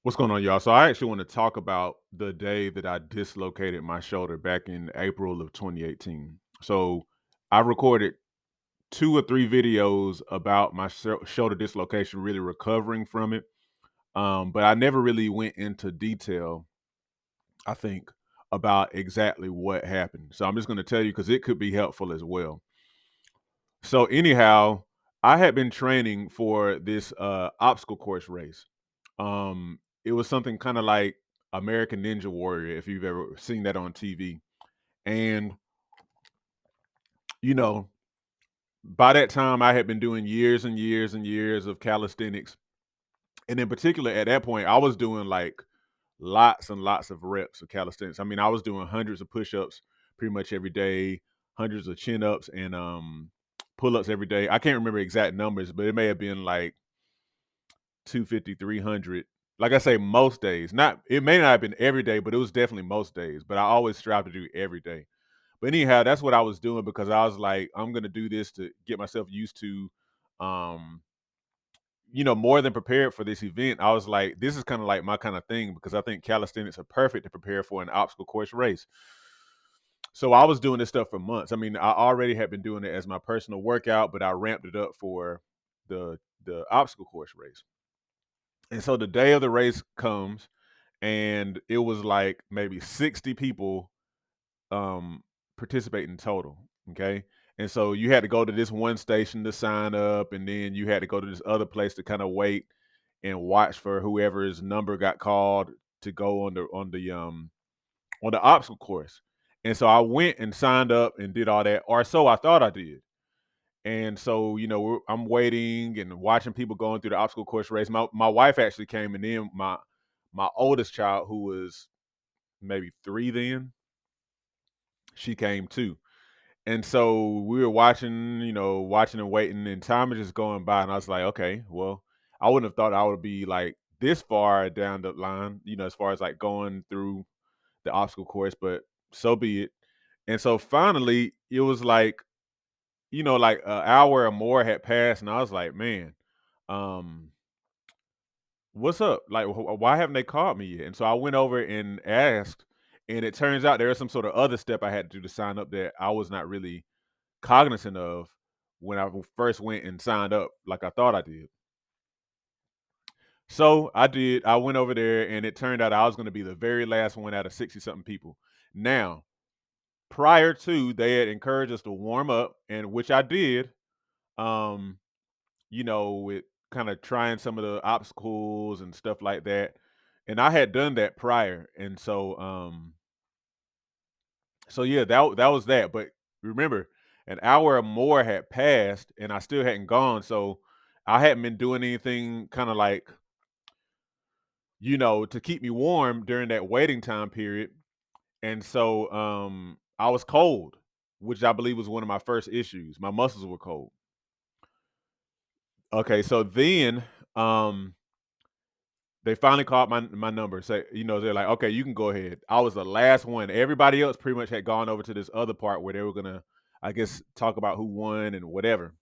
What's going on, y'all? So I actually want to talk about the day that I dislocated my shoulder back in April of 2018. So I recorded two or three videos about my shoulder dislocation, really recovering from it. But I never really went into detail, I think, about exactly what happened. So I'm just going to tell you because it could be helpful as well. So anyhow, I had been training for this obstacle course race. It was something kind of like American Ninja Warrior, if you've ever seen that on TV. And you know, by that time, I had been doing years and years and years of calisthenics, and in particular, at that point, I was doing like lots and lots of reps of calisthenics. I mean, I was doing hundreds of push-ups pretty much every day, hundreds of chin-ups and pull-ups every day. I can't remember exact numbers, but it may have been like 250, 300. Like I say, most days. Not it may not have been every day, but it was definitely most days. But I always strive to do every day. But anyhow, that's what I was doing because I was like, I'm gonna do this to get myself used to um more than prepared for this event. I was like, this is kind of like my kind of thing because I think calisthenics are perfect to prepare for an obstacle course race. So I was doing this stuff for months. I mean, I already had been doing it as my personal workout, but I ramped it up for the obstacle course race. And so the day of the race comes, and it was like maybe 60 people um participating total. Okay. And so you had to go to this one station to sign up, and then you had to go to this other place to kind of wait and watch for whoever's number got called to go on the obstacle course. And so I went and signed up and did all that, or so I thought I did. And so, I'm waiting and watching people going through the obstacle course race. My wife actually came, and then my oldest child, who was maybe 3 then, she came too. And so we were watching, watching and waiting, and time is just going by. And I was like, okay, well, I wouldn't have thought I would be like this far down the line, as far as like going through the obstacle course, but so be it. And so finally, it was like, like an hour or more had passed, and I was like, man, um, what's up? Like, why haven't they called me yet? And so I went over and asked, and it turns out there was some sort of other step I had to do to sign up that I was not really cognizant of when I first went and signed up, like I thought I did. So I did. I went over there, and it turned out I was going to be the very last one out of 60 something people. Now, prior to, they had encouraged us to warm up, and which I did. Um, with kind of trying some of the obstacles and stuff like that. And I had done that prior. And so yeah, that was that. But remember, an hour or more had passed and I still hadn't gone. So I hadn't been doing anything kind of like, to keep me warm during that waiting time period. And so I was cold, which I believe was one of my first issues. My muscles were cold. Okay, so then they finally called my number. Say, they're like, okay, you can go ahead. I was the last one. Everybody else pretty much had gone over to this other part where they were gonna, I guess, talk about who won and whatever.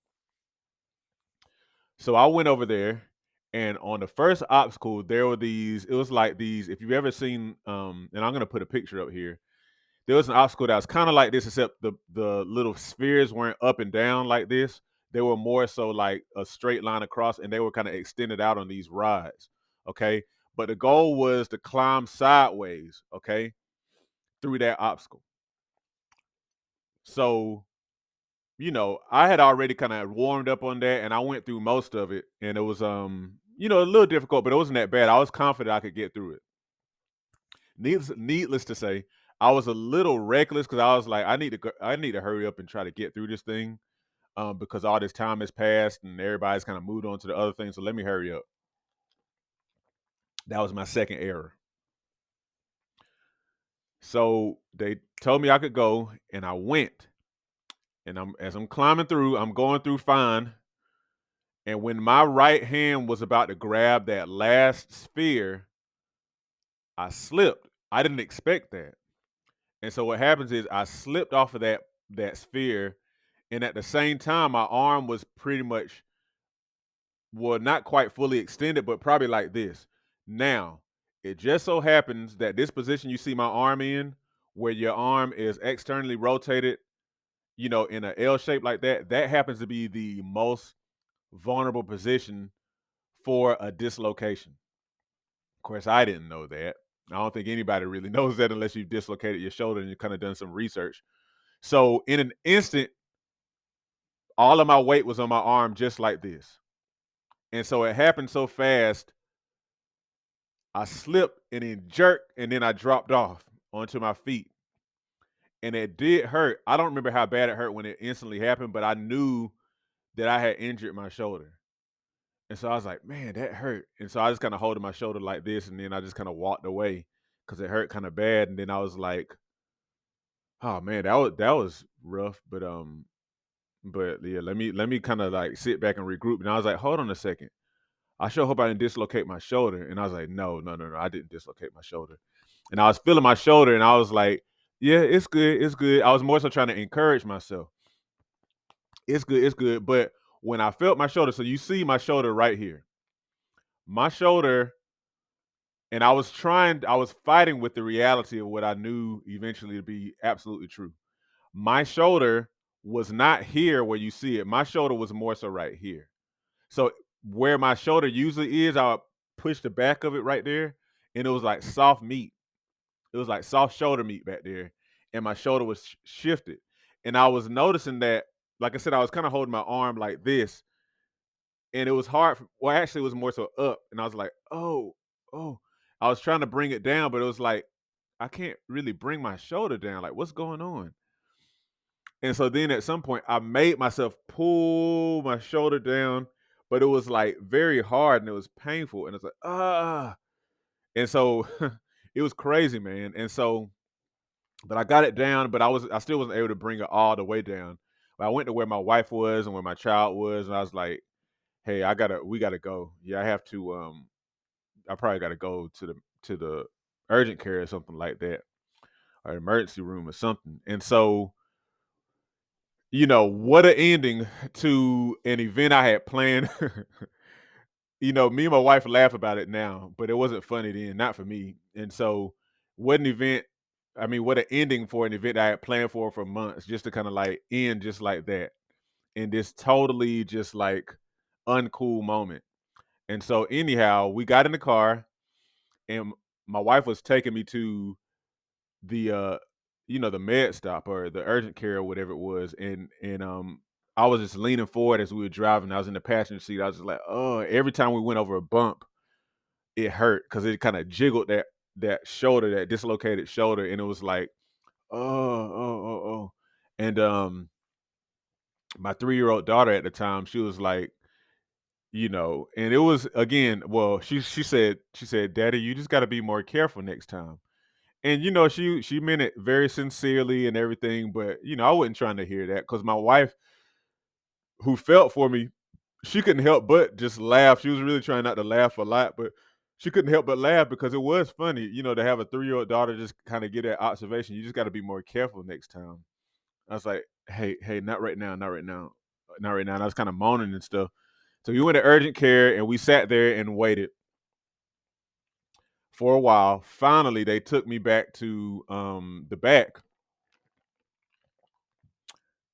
So I went over there, and on the first obstacle, there were these. It was like these. If you've ever seen, and I'm gonna put a picture up here. There was an obstacle that was kind of like this, except the little spheres weren't up and down like this. They were more so like a straight line across, and they were kind of extended out on these rods. Okay, but the goal was to climb sideways. Okay, through that obstacle. So I had already kind of warmed up on that, and I went through most of it, and it was a little difficult, but it wasn't that bad. I was confident I could get through it. Needless to say, I was a little reckless because I was like, I need to hurry up and try to get through this thing, because all this time has passed and everybody's kind of moved on to the other thing. So let me hurry up. That was my second error. So they told me I could go, and I went. And as I'm climbing through, I'm going through fine. And when my right hand was about to grab that last sphere, I slipped. I didn't expect that. And so what happens is I slipped off of that sphere, and at the same time, my arm was pretty much, well, not quite fully extended, but probably like this. Now, It just so happens that this position you see my arm in, where your arm is externally rotated, in an L shape like that, that happens to be the most vulnerable position for a dislocation. Of course, I didn't know that. I don't think anybody really knows that unless you've dislocated your shoulder and you've kind of done some research. So in an instant, all of my weight was on my arm just like this. And so it happened so fast, I slipped and then jerked and then I dropped off onto my feet. And it did hurt. I don't remember how bad it hurt when it instantly happened, but I knew that I had injured my shoulder. And so I was like, man, that hurt. And so I just kind of holding my shoulder like this, and then I just kind of walked away because it hurt kind of bad. And then I was like, oh man, that was rough. But yeah, let me kind of like sit back and regroup. And I was like, hold on a second. I sure hope I didn't dislocate my shoulder. And I was like, no, no, no, no, I didn't dislocate my shoulder. And I was feeling my shoulder, and I was like, yeah, it's good, it's good. I was more so trying to encourage myself. It's good, it's good. But when I felt my shoulder, so you see my shoulder right here, my shoulder, and I was fighting with the reality of what I knew eventually to be absolutely true. My shoulder was not here where you see it. My shoulder was more so right here. So where my shoulder usually is, I would push the back of it right there, and it was like soft meat. It was like soft shoulder meat back there, and my shoulder was shifted. And I was noticing that, like I said, I was kind of holding my arm like this, and it was hard. Well, actually, it was more so up, and I was like, oh, oh. I was trying to bring it down, but it was like I can't really bring my shoulder down. Like, what's going on? And so then at some point, I made myself pull my shoulder down, but it was like very hard and it was painful. And it's like, ah. And so it was crazy, man. And so, but I got it down, but I still wasn't able to bring it all the way down. But I went to where my wife was and where my child was, and I was like, hey, we gotta go. Yeah, I have to I probably gotta go to the urgent care or something like that, or emergency room or something. And so what an ending to an event I had planned. Me and my wife laugh about it now, but it wasn't funny then, not for me. And so, what an event. I mean, what an ending for an event I had planned for months, just to kind of like end just like that in this totally just like uncool moment. And so, anyhow, we got in the car, and my wife was taking me to the the med stop or the urgent care or whatever it was, and I was just leaning forward as we were driving. I was in the passenger seat. I was just like, oh, every time we went over a bump, it hurt because it kind of jiggled that shoulder, that dislocated shoulder, and it was like, oh, oh, oh, oh. And my 3-year-old daughter at the time, she was like, and it was again, well, she said, Daddy, you just got to be more careful next time. And she meant it very sincerely and everything, but I wasn't trying to hear that because my wife, who felt for me, she couldn't help but just laugh. She was really trying not to laugh a lot, but she couldn't help but laugh because it was funny, to have a 3-year-old daughter just kind of get that observation. You just got to be more careful next time. I was like, hey, not right now, not right now, not right now. And I was kind of moaning and stuff. So we went to urgent care and we sat there and waited for a while. Finally, they took me back to the back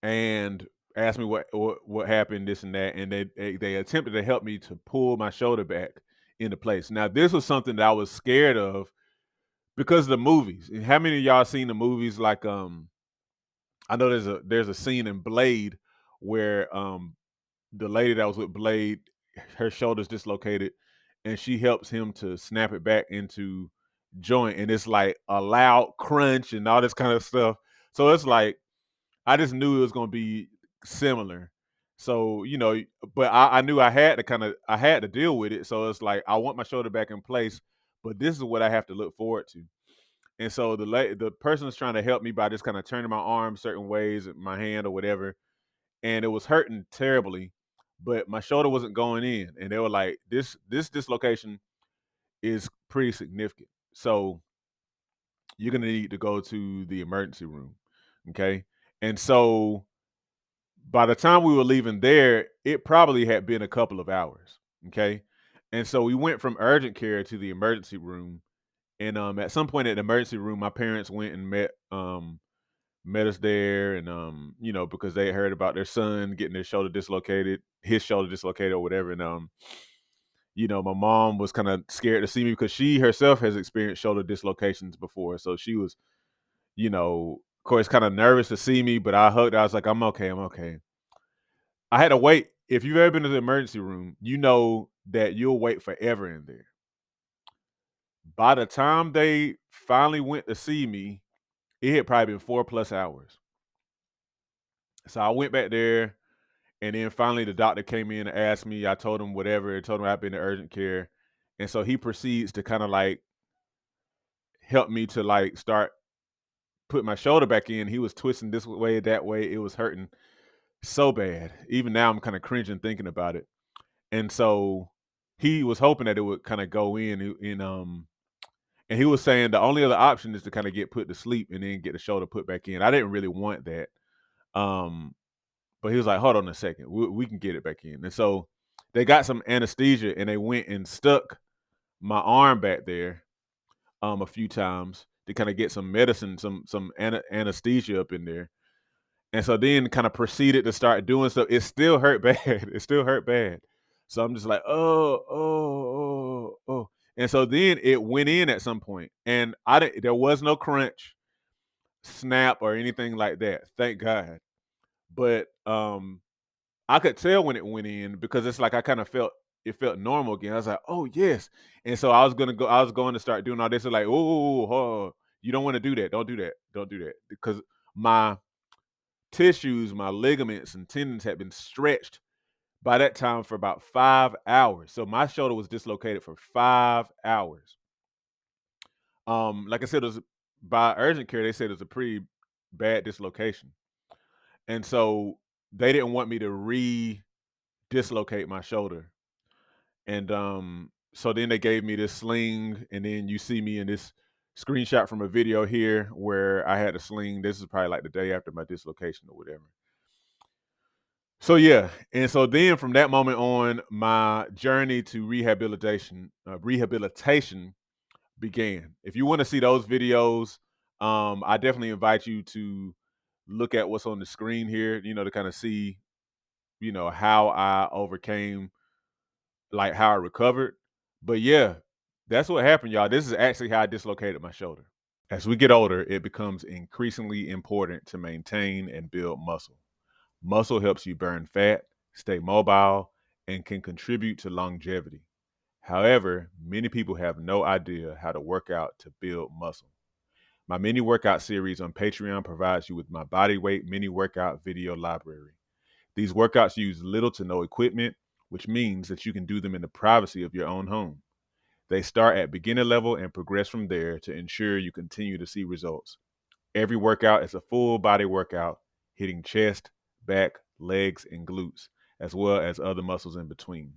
and asked me what happened, this and that, and they attempted to help me to pull my shoulder back into place. Now, this was something that I was scared of because of the movies. And how many of y'all seen the movies? Like, I know there's a scene in Blade where the lady that was with Blade, her shoulder's dislocated, and she helps him to snap it back into joint, and it's like a loud crunch and all this kind of stuff. So it's like I just knew it was going to be similar. So but I knew I had to deal with it. So it's like I want my shoulder back in place, but this is what I have to look forward to. And so the person was trying to help me by just kind of turning my arm certain ways, my hand or whatever, and it was hurting terribly, but my shoulder wasn't going in, and they were like, this dislocation is pretty significant, so you're gonna need to go to the emergency room, okay? And so by the time we were leaving there, it probably had been a couple of hours, okay? And so we went from urgent care to the emergency room, And at some point at the emergency room, my parents went and met us there, and because they heard about their son getting his shoulder dislocated or whatever. And my mom was kind of scared to see me because she herself has experienced shoulder dislocations before. So she was, of course, kind of nervous to see me, but I hugged her. I was like, I'm okay. I'm okay. I had to wait. If you've ever been to the emergency room, you know that you'll wait forever in there. By the time they finally went to see me, it had probably been 4+ hours. So I went back there, and then finally the doctor came in and asked me. I told him whatever. I told him I'd been in urgent care. And so he proceeds to kind of like help me to like start put my shoulder back in. He was twisting this way, that way. It was hurting so bad. Even now I'm kind of cringing thinking about it. And so he was hoping that it would kind of go and he was saying the only other option is to kind of get put to sleep and then get the shoulder put back in. I didn't really want that. Um, but he was like, hold on a second, we can get it back in. And so they got some anesthesia and they went and stuck my arm back there a few times to kind of get some medicine, some anesthesia up in there. And so then kind of proceeded to start doing stuff. It still hurt bad. It still hurt bad. So I'm just like, oh. And so then it went in at some point, and there was no crunch, snap, or anything like that. Thank God. But I could tell when it went in because it's like I kind of felt it felt normal again. I was like, oh yes. And so I was going to start doing all this. And like, oh, you don't want to do that. Don't do that. Don't do that. Because my tissues, my ligaments and tendons had been stretched by that time for about 5 hours. So my shoulder was dislocated for 5 hours. Like I said, it was by urgent care, they said it was a pretty bad dislocation. And so they didn't want me to dislocate my shoulder. And so then they gave me this sling, and then you see me in this screenshot from a video here where I had a sling. This is probably like the day after my dislocation or whatever. So yeah, and so then from that moment on, my journey to rehabilitation began. If you want to see those videos, I definitely invite you to look at what's on the screen here. To kind of see, how I overcame, like how I recovered. But yeah, that's what happened, y'all. This is actually how I dislocated my shoulder. As we get older, it becomes increasingly important to maintain and build muscle. Muscle helps you burn fat, stay mobile, and can contribute to longevity. However, many people have no idea how to work out to build muscle. My mini workout series on Patreon provides you with my body weight mini workout video library. These workouts use little to no equipment, which means that you can do them in the privacy of your own home. They start at beginner level and progress from there to ensure you continue to see results. Every workout is a full body workout, hitting chest, back, legs, and glutes, as well as other muscles in between.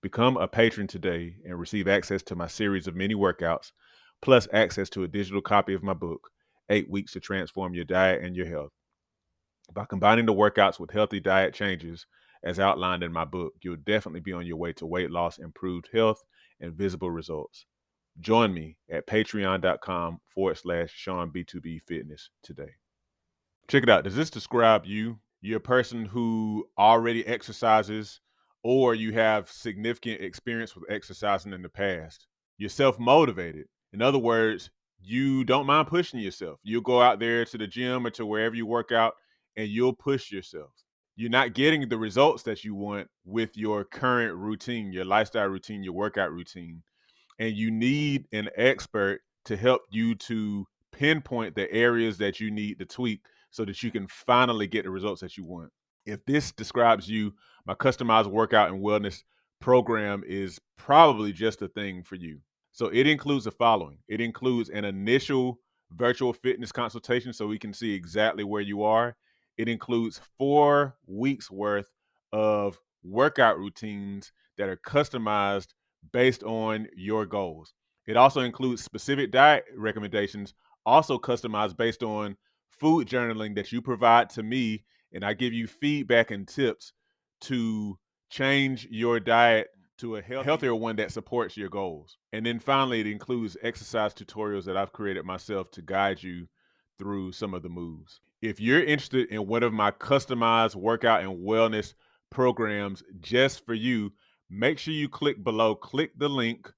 Become a patron today and receive access to my series of mini workouts, plus access to a digital copy of my book, 8 Weeks to Transform Your Diet and Your Health. By combining the workouts with healthy diet changes, as outlined in my book, you'll definitely be on your way to weight loss, improved health, and visible results. Join me at patreon.com/SeanB2B Fitness today. Check it out. Does this describe you? You're a person who already exercises, or you have significant experience with exercising in the past. You're self motivated. In other words, you don't mind pushing yourself. You'll go out there to the gym or to wherever you work out and you'll push yourself. You're not getting the results that you want with your current routine, your lifestyle routine, your workout routine. And you need an expert to help you to pinpoint the areas that you need to tweak so that you can finally get the results that you want. If this describes you, my customized workout and wellness program is probably just a thing for you. So it includes the following. It includes an initial virtual fitness consultation so we can see exactly where you are. It includes 4 weeks worth of workout routines that are customized based on your goals. It also includes specific diet recommendations, also customized based on food journaling that you provide to me, and I give you feedback and tips to change your diet to a healthier one that supports your goals. And then finally, it includes exercise tutorials that I've created myself to guide you through some of the moves. If you're interested in one of my customized workout and wellness programs just for you, make sure you click below, click the link,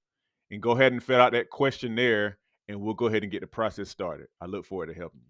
and go ahead and fill out that questionnaire, and we'll go ahead and get the process started. I look forward to helping you.